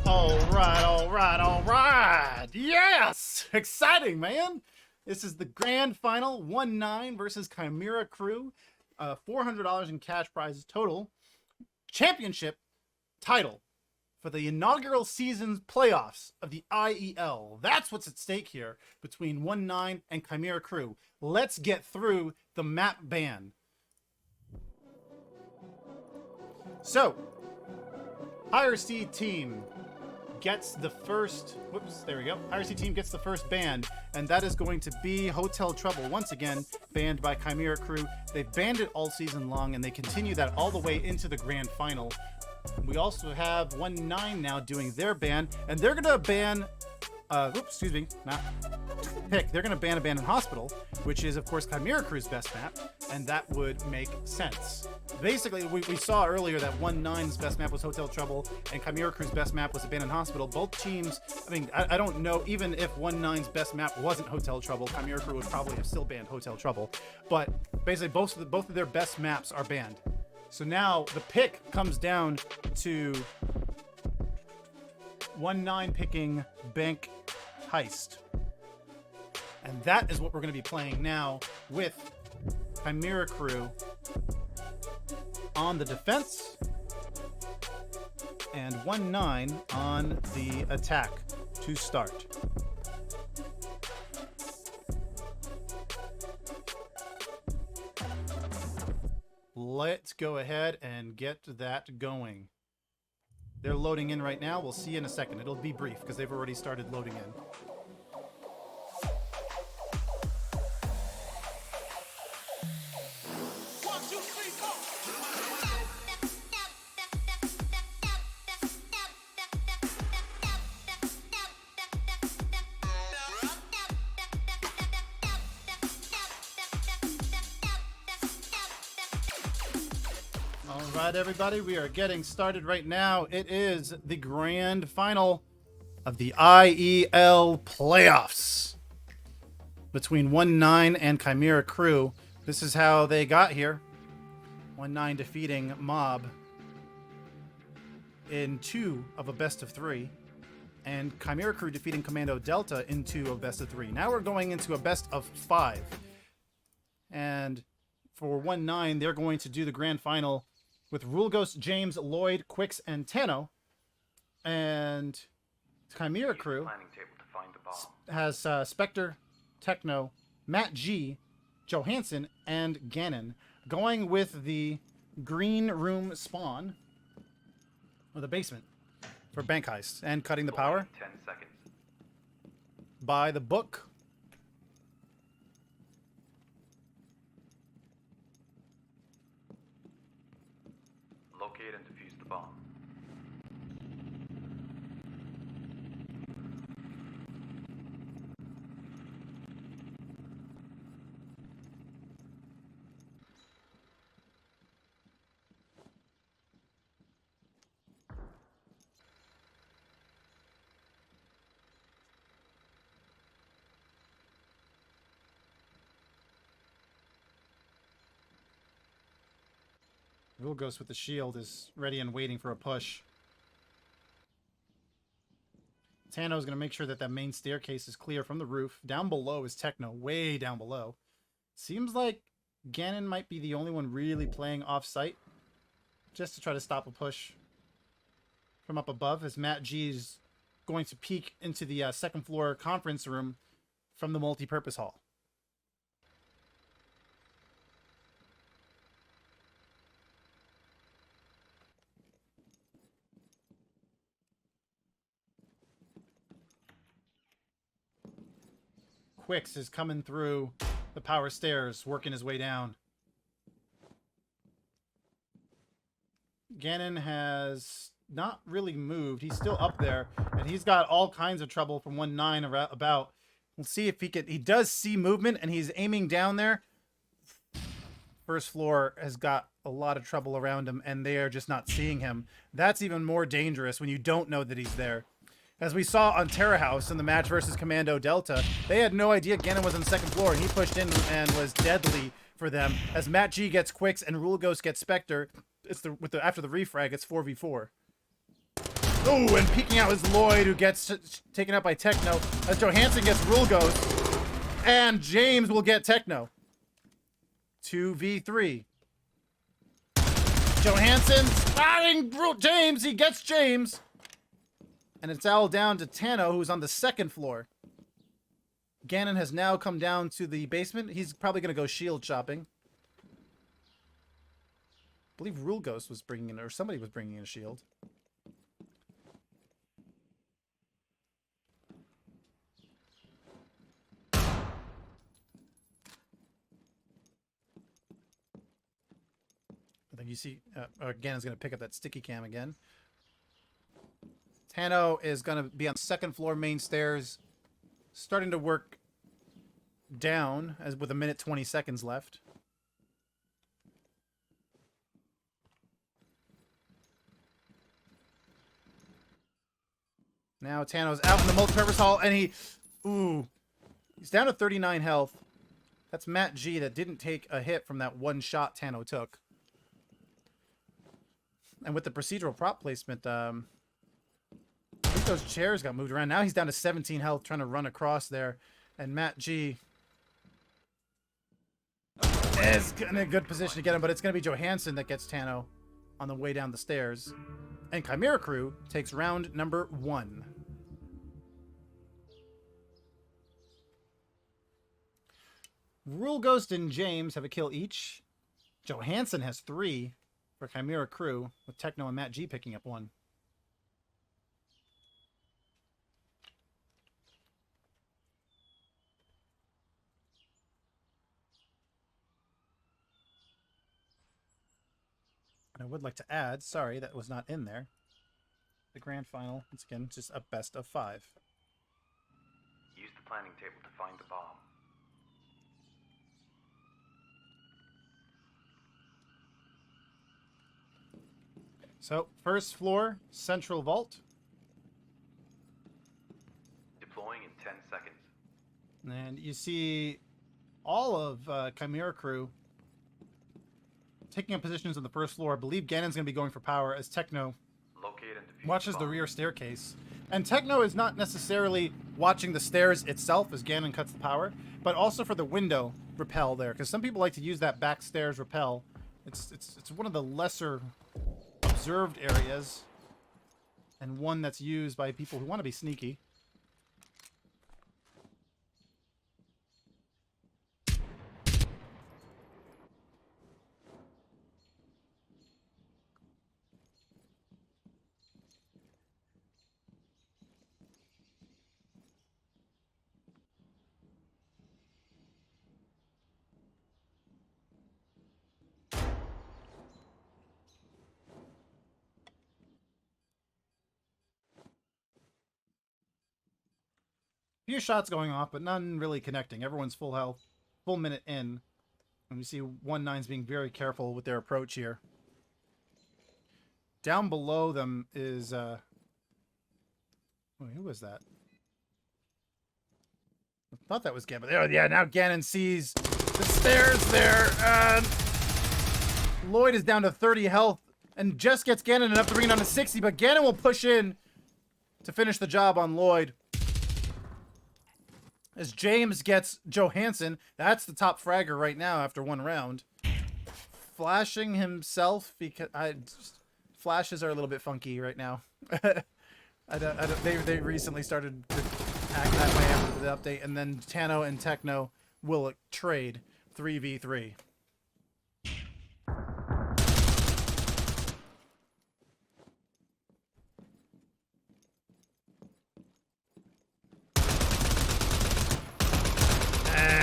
All right. Yes! Exciting, man. This is the grand final, ONE9 versus Chimera crew. $400 in cash prizes total. Championship title for the inaugural season's playoffs of the IEL. That's what's at stake here between ONE9 and Chimera crew. Let's get through the map ban. So, higher seed team gets the first, higher seed team gets the first band, and that is going to be Hotel Trouble, once again banned by Chimera crew. They've banned it all season long, and they continue that all the way into the grand final. We also have ONE9 now doing their ban, and they're gonna ban they're gonna ban Abandoned Hospital, which is of course Chimera crew's best map, and that would make sense. Basically, we saw earlier that ONE9's best map was Hotel Trouble and Chimera crew's best map was Abandoned Hospital. Both teams, I don't know, even if ONE9's best map wasn't Hotel Trouble, Chimera crew would probably have still banned Hotel Trouble. But basically, both of their best maps are banned. So now the pick comes down to ONE9 picking Bank Heist. And that is what we're going to be playing now with Chimera crew on the defense and ONE9 on the attack to start. Let's go ahead and get that going. They're loading in right now. We'll see you in a second. It'll be brief because they've already started loading in. All right, everybody, we are getting started right now. It is the grand final of the IEL playoffs between ONE9 and Chimera crew. This is how they got here. ONE9 defeating Mob in 2 of a best of 3, and Chimera crew defeating Commando Delta in 2 of best of 3. Now we're going into a best of 5. And for ONE9, they're going to do the grand final with RULEGHOST, James, Lloyd, Quicks, and TANO. And Chimera crew has Spectre, Techno, MattG, Johanson, and GanoN, going with the green room spawn, or the basement, for Bank Heist, and cutting the power 10 seconds. By the book. Locate and defuse the bomb. RULEGHOST with the shield is ready and waiting for a push. TANO is going to make sure that that main staircase is clear from the roof. Down below is Techno, way down below. Seems like GanoN might be the only one really playing off-site, just to try to stop a push from up above, as MattG is going to peek into the second floor conference room from the multi-purpose hall. Quicks is coming through the power stairs, working his way down. GanoN has not really moved. He's still up there, and he's got all kinds of trouble from ONE9 about. We'll see if he can. He does see movement, and he's aiming down there. First floor has got a lot of trouble around him, and they are just not seeing him. That's even more dangerous when you don't know that he's there. As we saw on Terra House in the match versus Commando Delta, they had no idea GanoN was on the second floor, and he pushed in and was deadly for them. As MattG gets Quicks and RULEGHOST gets Spectre, it's after the refrag, it's 4v4. Oh, and peeking out is Lloyd, who gets taken out by Techno, as Johanson gets RULEGHOST, and James will get Techno. 2v3. Johansson spotting James. He gets James. And it's all down to TANO, who's on the second floor. GanoN has now come down to the basement. He's probably going to go shield shopping. I believe RULEGHOST was bringing in, or somebody was bringing in a shield. I think you see, GanoN's going to pick up that sticky cam again. TANO is going to be on the second floor main stairs, starting to work down as with 1 minute 20 seconds left. Now TANO's out in the multipurpose hall, and he's down to 39 health. That's MattG that didn't take a hit from that one shot TANO took. And with the procedural prop placement, I think those chairs got moved around. Now he's down to 17 health, trying to run across there. And MattG is in a good position to get him, but it's going to be Johanson that gets TANO on the way down the stairs. And Chimera Crew takes round number 1. RULEGHOST and James have a kill each. Johanson has 3 for Chimera Crew, with Techno and MattG picking up 1. And I would like to add, sorry, that was not in there. The grand final, once again, just a best of 5. Use the planning table to find the bomb. So, first floor, central vault. Deploying in 10 seconds. And you see all of Chimera Crew taking up positions on the first floor. I believe GanoN's going to be going for power as Techno Locate and defuse watches the bomb. rear staircase. And Techno is not necessarily watching the stairs itself as GanoN cuts the power, but also for the window rappel there, because some people like to use that back stairs rappel. It's one of the lesser observed areas, and one that's used by people who want to be sneaky. Few shots going off, but none really connecting. Everyone's full health, full minute in. And we see ONE9's being very careful with their approach here. Down below them is, wait, who was that? I thought that was GanoN. Oh, yeah, now GanoN sees the stairs there. Lloyd is down to 30 health and just gets GanoN enough to bring it down to 60, but GanoN will push in to finish the job on Lloyd. As James gets Johanson, that's the top fragger right now after 1 round. Flashing himself because flashes are a little bit funky right now. They recently started to act that way after the update, and then TANO and Techno will trade 3v3.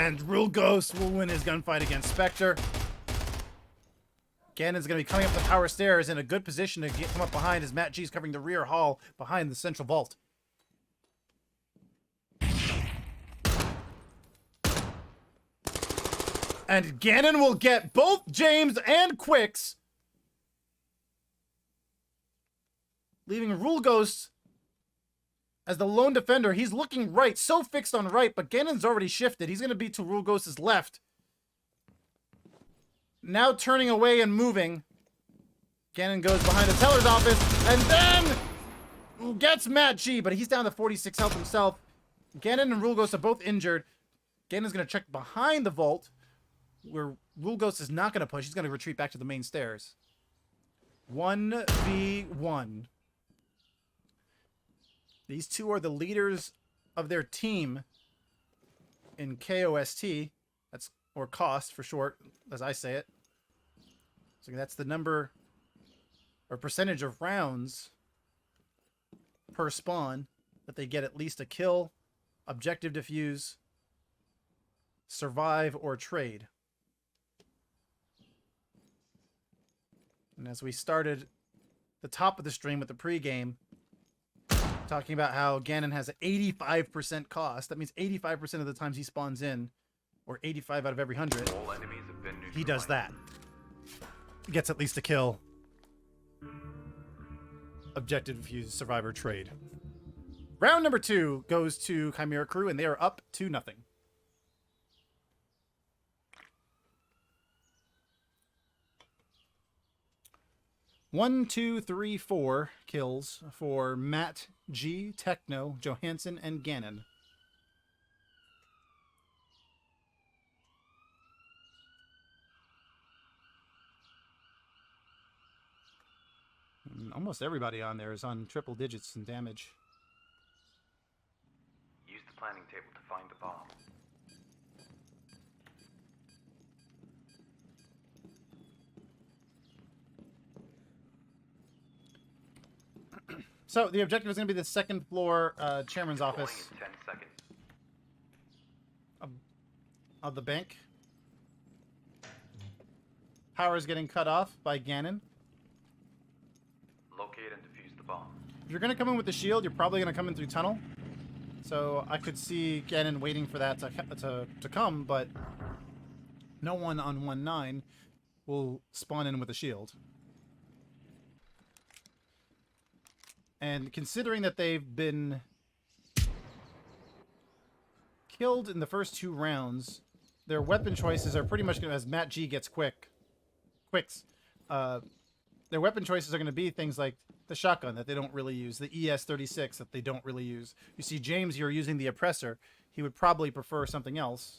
And RULEGHOST will win his gunfight against Spectre. GanoN's going to be coming up the power stairs in a good position to come up behind as MattG's covering the rear hall behind the central vault. And GanoN will get both James and Quicks, leaving RULEGHOST as the lone defender. He's looking right, so fixed on right, but GanoN's already shifted. He's going to be to RULEGHOST's left. Now turning away and moving. GanoN goes behind the teller's office, and then gets MattG, but he's down to 46 health himself. GanoN and RULEGHOST are both injured. GanoN's going to check behind the vault, where RULEGHOST is not going to push. He's going to retreat back to the main stairs. 1v1. These two are the leaders of their team in KOST. That's, or cost for short, as I say it. So that's the number or percentage of rounds per spawn that they get at least a kill, objective defuse, survive, or trade. And as we started the top of the stream with the pregame, talking about how GanoN has an 85% cost. That means 85% of the times he spawns in, or 85 out of every 100, he does that. Gets at least a kill. Objective defuse, survivor, trade. Round number 2 goes to Chimera Crew, and they are up 2-0. One, two, three, 4 kills for MattG, Techno, Johanson, and GanoN. Almost everybody on there is on triple digits in damage. Use the planning table to find the bomb. So the objective is going to be the second floor chairman's office. In 10 seconds. Of the bank. Power is getting cut off by GanoN. Locate and defuse the bomb. If you're going to come in with the shield, you're probably going to come in through tunnel. So I could see GanoN waiting for that to come, but no one on 1-9 will spawn in with a shield. And considering that they've been killed in the first 2 rounds, their weapon choices are pretty much going to, as MattG gets quicks, their weapon choices are going to be things like the shotgun that they don't really use, the ES-36 that they don't really use. You see James, you're using the oppressor. He would probably prefer something else.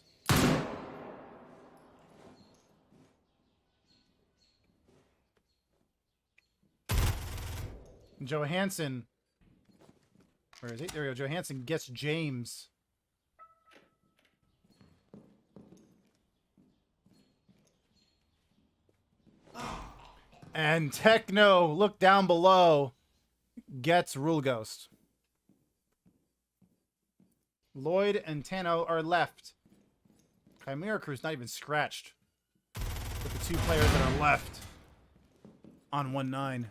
Johanson, where is he? There we go. Johanson gets James. And Techno, look down below, gets RULEGHOST. Lloyd and TANO are left. Chimera Crew's not even scratched with the 2 players that are left on 1-9.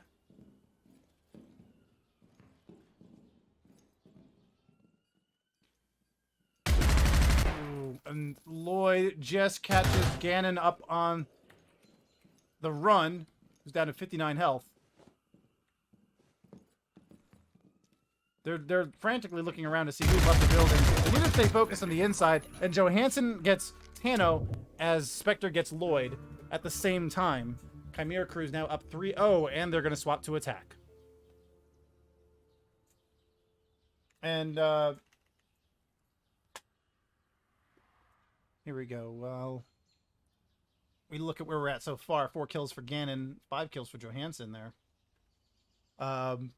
And Lloyd just catches GanoN up on the run, who's down to 59 health. They're frantically looking around to see who's left the building. They need to stay focused on the inside, and Johanson gets TANO as Spectre gets Lloyd at the same time. Chimera Crew's now up 3-0, and they're going to swap to attack. And, here we go. Well, we look at where we're at so far. 4 kills for GanoN, 5 kills for Johanson there. Bank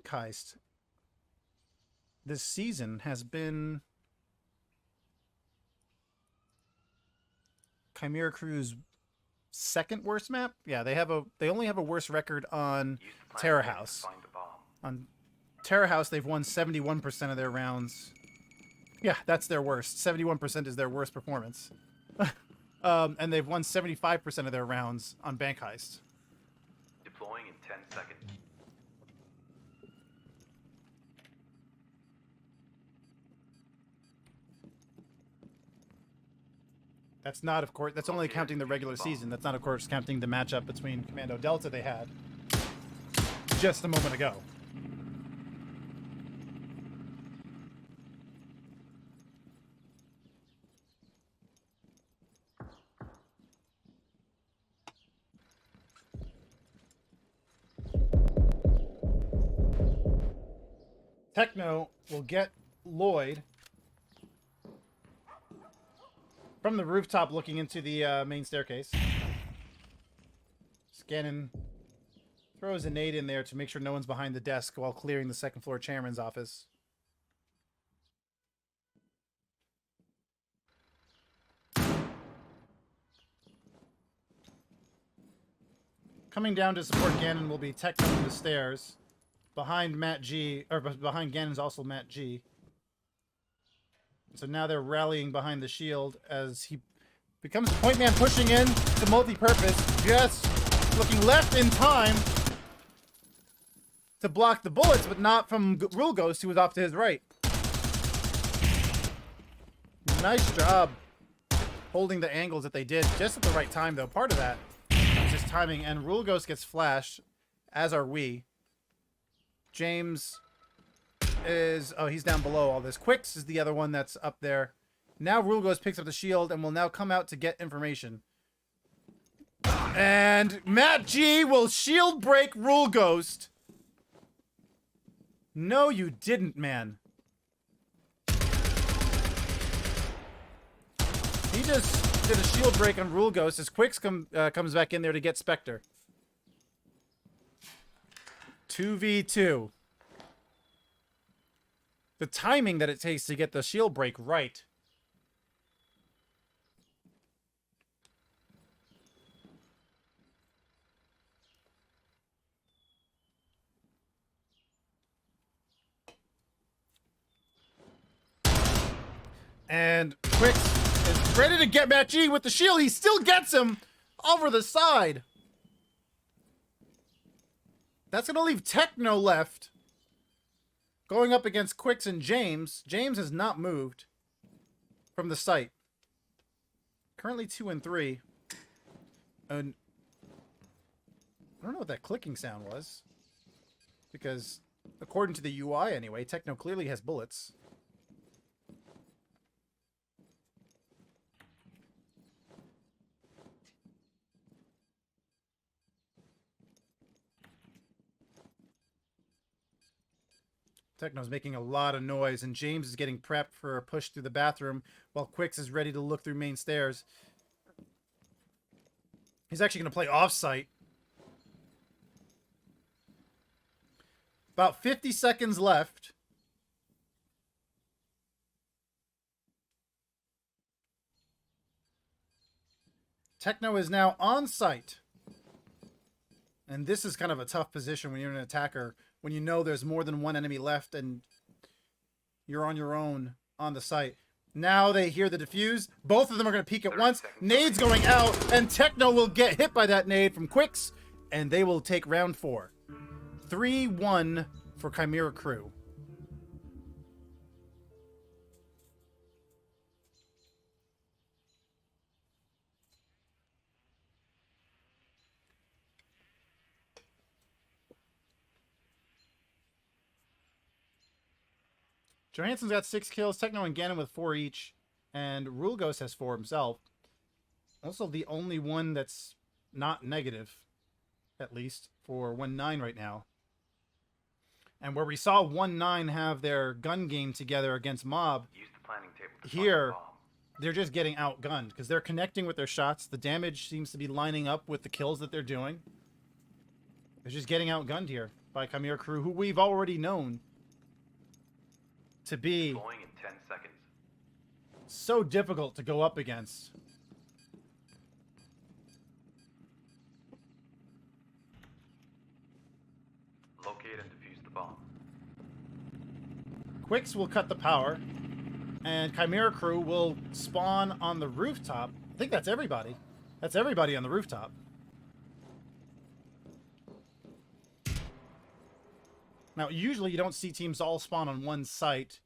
Heist this season has been Chimera Crew's 2nd worst map. Yeah, they only have a worse record on Terror House. On Terror House, they've won 71% of their rounds. Yeah, that's their worst. 71% is their worst performance. And they've won 75% of their rounds on Bank Heist. Deploying in 10 seconds. That's not, of course, that's only counting the regular season. That's not, of course, counting the matchup between Commando Delta they had just a moment ago. Techno will get Lloyd from the rooftop looking into the main staircase. GanoN throws a nade in there to make sure no one's behind the desk while clearing the second floor chairman's office. Coming down to support GanoN will be Techno on the stairs. Behind MattG, or behind GanoN's also MattG. So now they're rallying behind the shield as he becomes point man, pushing in to multi-purpose, just looking left in time to block the bullets, but not from RULEGHOST, who was off to his right. Nice job holding the angles that they did just at the right time, though. Part of that is just timing, and RULEGHOST gets flashed, as are we. James is... oh, he's down below all this. Quicks is the other one that's up there. Now RULEGHOST picks up the shield and will now come out to get information. And MattG will shield break RULEGHOST. No, you didn't, man. He just did a shield break on RULEGHOST as Quicks comes back in there to get Spectre. 2v2. The timing that it takes to get the shield break right. And Quicks is ready to get MattG with the shield. He still gets him over the side. That's going to leave Techno left. Going up against Quicks and James. James has not moved from the site. Currently 2 and 3. And I don't know what that clicking sound was. Because according to the UI anyway, Techno clearly has bullets. Techno's making a lot of noise, and James is getting prepped for a push through the bathroom while Quicks is ready to look through main stairs. He's actually going to play off-site. About 50 seconds left. Techno is now on site. And this is kind of a tough position when you're an attacker, when you know there's more than one enemy left and you're on your own on the site. Now they hear the defuse. Both of them are going to peek at once. Nade's going out, and Techno will get hit by that nade from Quicks, and they will take round 4. 3-1 for Chimera Crew. Johanson's got 6 kills, Techno and GanoN with 4 each, and RULEGHOST has 4 himself. Also the only one that's not negative, at least, for ONE9 right now. And where we saw ONE9 have their gun game together against Mob, Use the planning table to here find the bomb. they're just getting outgunned because they're connecting with their shots. The damage seems to be lining up with the kills that they're doing. They're just getting outgunned here by Chimera Crew, who we've already known to be Deploying in 10 seconds. so difficult to go up against. Locate and defuse the bomb. Quicks will cut the power, and Chimera Crew will spawn on the rooftop. I think that's everybody. That's everybody on the rooftop. Now, usually you don't see teams all spawn on one site,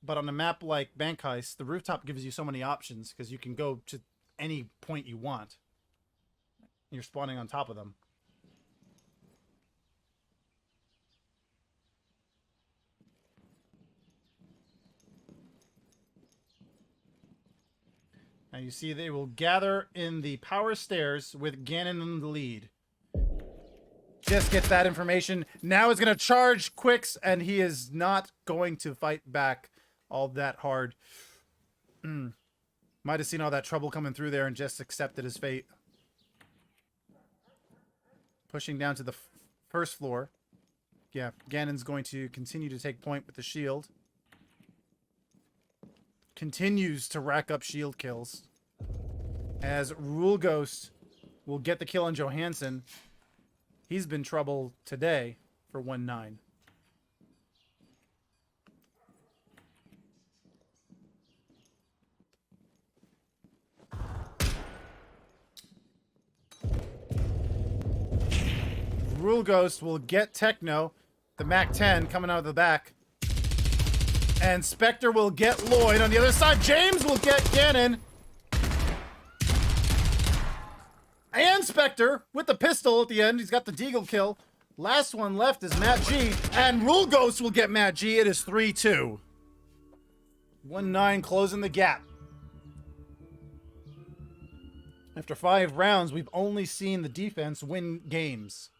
but on a map like Bank Heist, the rooftop gives you so many options because you can go to any point you want. You're spawning on top of them. Now you see they will gather in the power stairs with GanoN in the lead. just gets that information. Now he's going to charge Quicks, and he is not going to fight back all that hard. Might have seen all that trouble coming through there and just accepted his fate. Pushing down to the first floor. Yeah, GanoN's going to continue to take point with the shield. Continues to rack up shield kills. As RULEGHOST will get the kill on Johanson. He's been trouble today for ONE9. RULEGHOST will get Techno, the MattG coming out of the back. And Spectre will get Lloyd on the other side. James will get GanoN. And Spectre with the pistol at the end. He's got the deagle kill. Last one left is MattG. And RULEGHOST will get MattG. It is 3-2. ONE9 closing the gap. After 5 rounds, we've only seen the defense win games.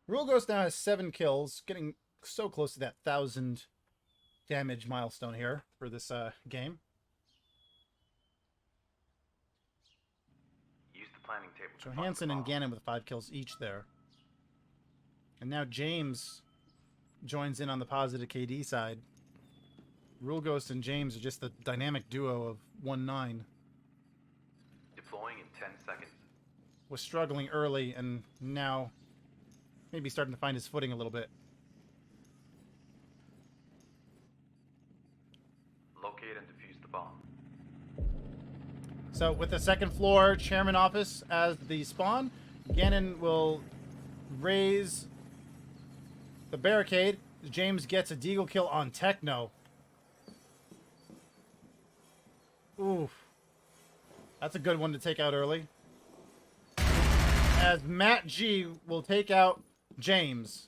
RULEGHOST now has 7 kills, getting so close to that 1,000 damage milestone here for this game. Use the planning table to find Johanson the and bomb. GanoN with 5 kills each there. And now James joins in on the positive KD side. RULEGHOST and James are just the dynamic duo of ONE9. Deploying in 10 seconds. Was struggling early and now maybe starting to find his footing a little bit. Locate and defuse the bomb. So with the second floor chairman office as the spawn, GanoN will raise the barricade. James gets a deagle kill on Techno. Oof. That's a good one to take out early. As MattG will take out James.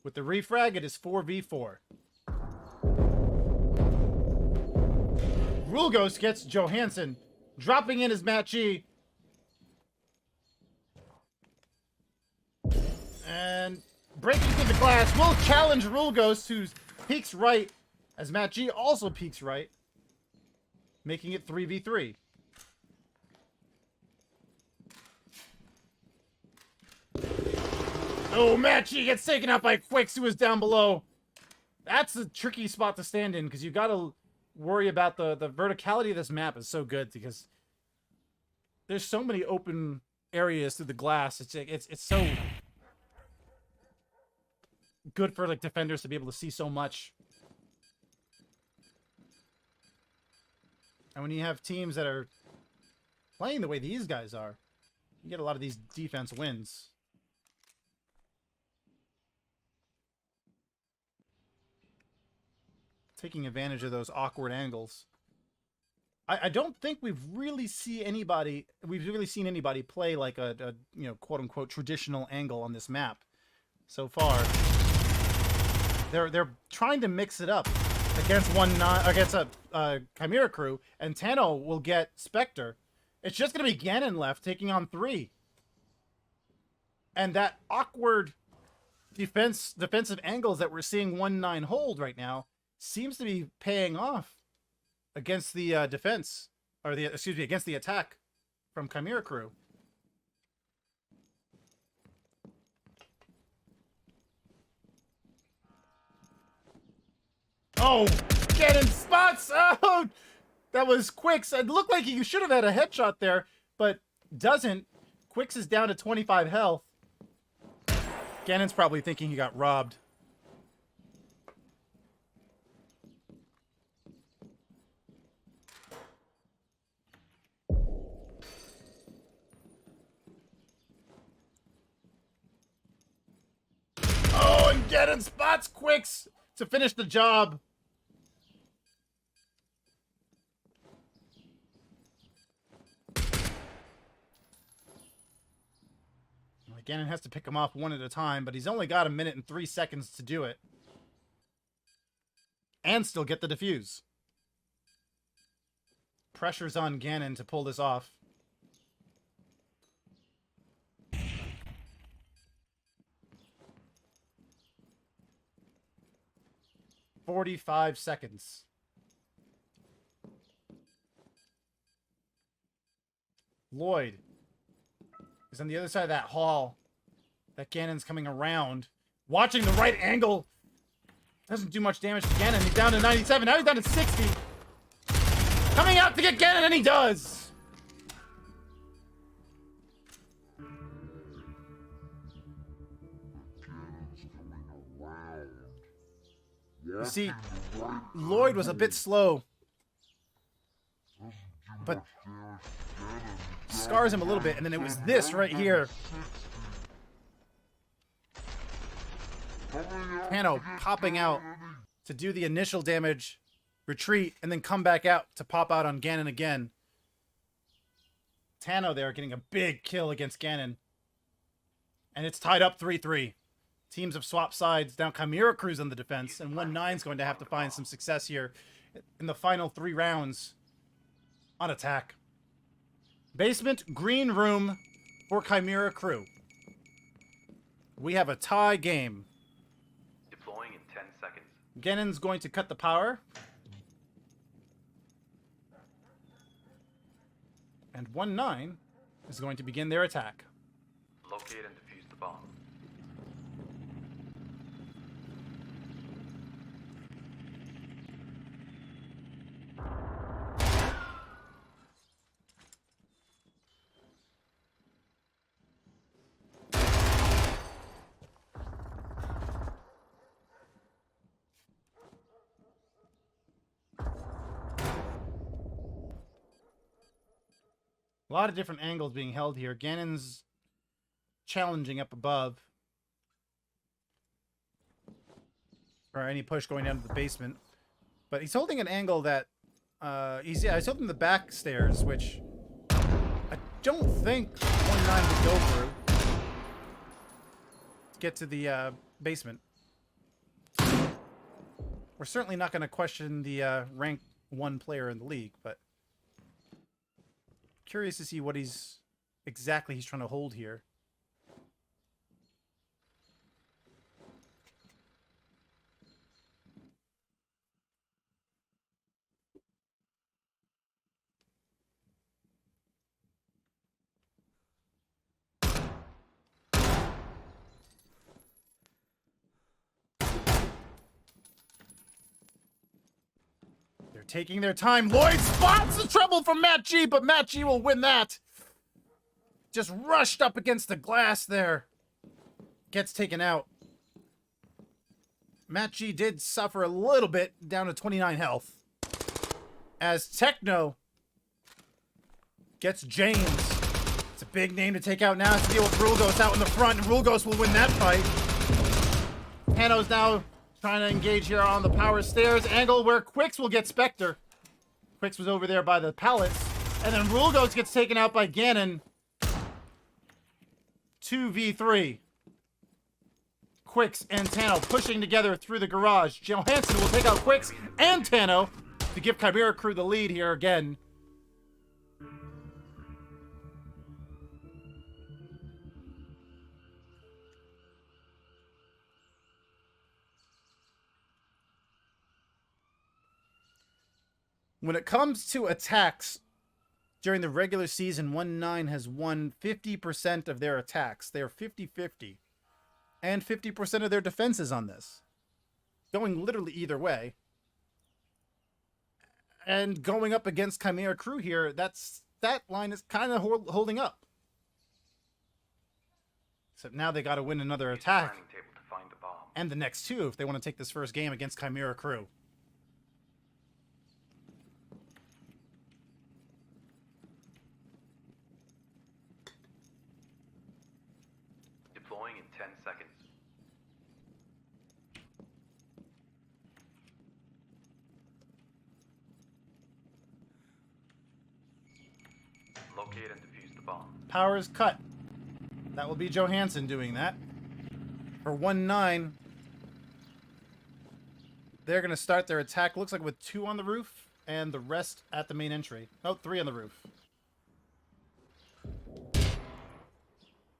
With the refrag, it is 4v4. RULEGHOST gets Johanson. Dropping in is MattG. And breaking through the glass will challenge RULEGHOST, who peeks right, as MattG also peeks right. Making it 3v3. Oh, MattG gets taken out by Quicks, who is down below. That's a tricky spot to stand in, because you gotta worry about the verticality of this map is so good, because there's so many open areas through the glass. It's so good for like defenders to be able to see so much. And when you have teams that are playing the way these guys are, you get a lot of these defense wins. Taking advantage of those awkward angles. I don't think we've really seen anybody play like a you know, quote unquote traditional angle on this map so far. They're trying to mix it up against a Chimera crew, and TANO will get Spectre. It's just gonna be GanoN left taking on 3. And that awkward defensive angles that we're seeing ONE9 hold right now seems to be paying off against the defense, or against the attack from Chimera crew. Oh, GanoN spots! Oh, that was Quicks. It looked like he should have had a headshot there, but doesn't. Quicks is down to 25 health. GanoN's probably thinking he got robbed. Oh, and GanoN spots Quicks to finish the job. GanoN has to pick him off one at a time, but he's only got 1 minute and 3 seconds to do it. And still get the defuse. Pressure's on GanoN to pull this off. 45 seconds. Lloyd is on the other side of that hall that GanoN's coming around. Watching the right angle. Doesn't do much damage to GanoN. He's down to 97. Now he's down to 60. Coming out to get GanoN, and he does. You see, Lloyd was a bit slow, but scars him a little bit, and then it was this right here. TANO popping out to do the initial damage, retreat, and then come back out to pop out on GanoN again. TANO there getting a big kill against GanoN. And it's tied up 3-3. Teams have swapped sides. Now Chimera Crew's on the defense, and ONE9's going to have to find some success here in the final 3 rounds on attack. Basement, green room for Chimera Crew. We have a tie game. Deploying in 10 seconds. GanoN's going to cut the power. And ONE9 is going to begin their attack. Locate and defuse the bomb. A lot of different angles being held here. GanoN's challenging up above for any push going down to the basement, but he's holding an angle that he's holding the back stairs, which I don't think ONE9 would go through to get to the basement. We're certainly not going to question the rank 1 player in the league, but curious to see what he's trying to hold here. They're taking their time. Lloyd spots the trouble from MattG, but MattG will win that. Just rushed up against the glass there. Gets taken out. MattG did suffer a little bit, down to 29 health. As Techno gets James. It's a big name to take out now. Has to deal with RULEGHOST out in the front, and RULEGHOST will win that fight. TANO's now trying to engage here on the power stairs angle where Quicks will get Spectre. Quicks was over there by the pallets. And then RULEGHOST gets taken out by GanoN. 2v3. Quicks and TANO pushing together through the garage. Johanson will take out Quicks and TANO to give Chimera Crew the lead here again. When it comes to attacks during the regular season, ONE9 has won 50% of their attacks. They are 50-50. And 50% of their defenses on this. Going literally either way. And going up against Chimera Crew here, that line is kind of holding up. Except now they got to win another attack. Table to find the bomb. And the next 2 if they want to take this first game against Chimera Crew. Deploying in 10 seconds. Locate and defuse the bomb. Power is cut. That will be Johanson doing that. For 1-9, they're going to start their attack, looks like with 2 on the roof, and the rest at the main entry. Oh, 3 on the roof.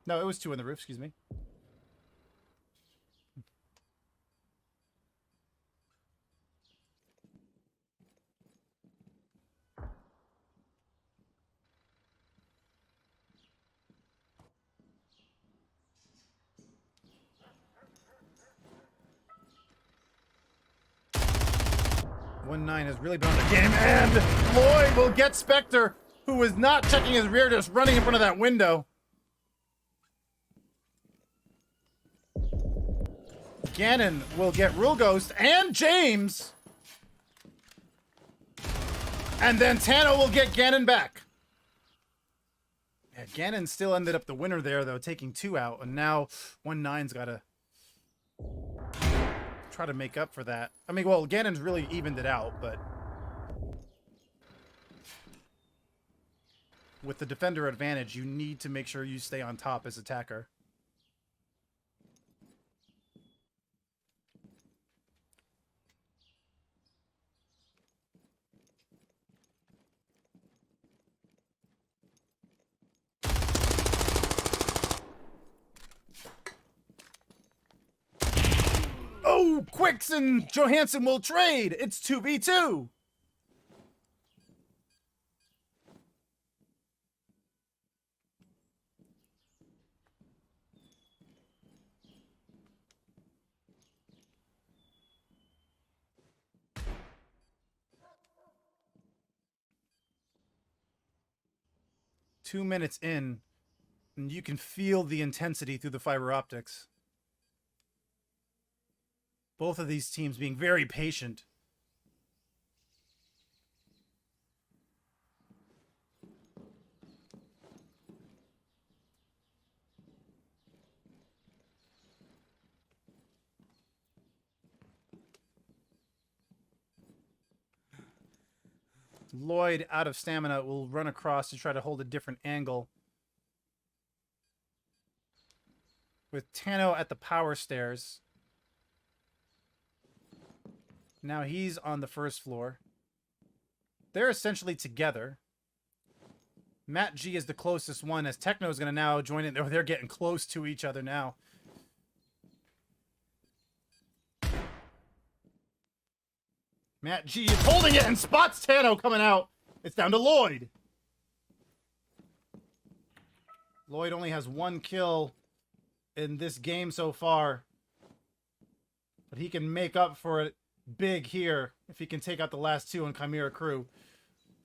No, it was 2 on the roof, excuse me. ONE9 has really been on the game, and Lloyd will get Spectre, who was not checking his rear, just running in front of that window. GanoN will get RULEGHOST and James. And then TANO will get GanoN back. Yeah, GanoN still ended up the winner there, though, taking 2 out. And now ONE9's got to try to make up for that. I mean, well, GanoN's really evened it out, but with the defender advantage, you need to make sure you stay on top as attacker. Oh, Quicks and Johanson will trade. It's 2v2. Two minutes in, and you can feel the intensity through the fiber optics. Both of these teams being very patient. Lloyd, out of stamina, will run across to try to hold a different angle. With TANO at the power stairs. Now he's on the first floor. They're essentially together. MattG is the closest one, as Techno is going to now join in. They're getting close to each other now. MattG is holding it and spots TANO coming out. It's down to Lloyd. Lloyd only has 1 kill in this game so far. But he can make up for it big here if he can take out the last 2 on Chimera crew.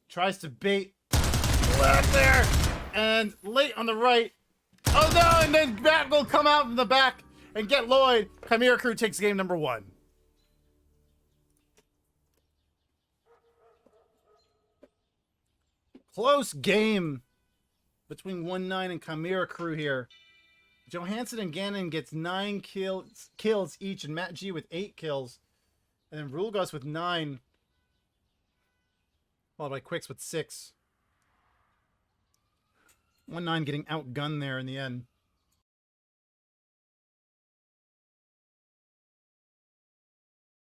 Tries to bait left there and late on the right. Oh no, and then Matt will come out in the back and get Lloyd. Chimera crew takes game number 1. Close game between ONE9 and Chimera crew here. Johanson and GanoN gets 9 kills each, and MattG with 8 kills. And then RULEGHOST with 9. Followed by Quicks with 6. ONE9 getting outgunned there in the end.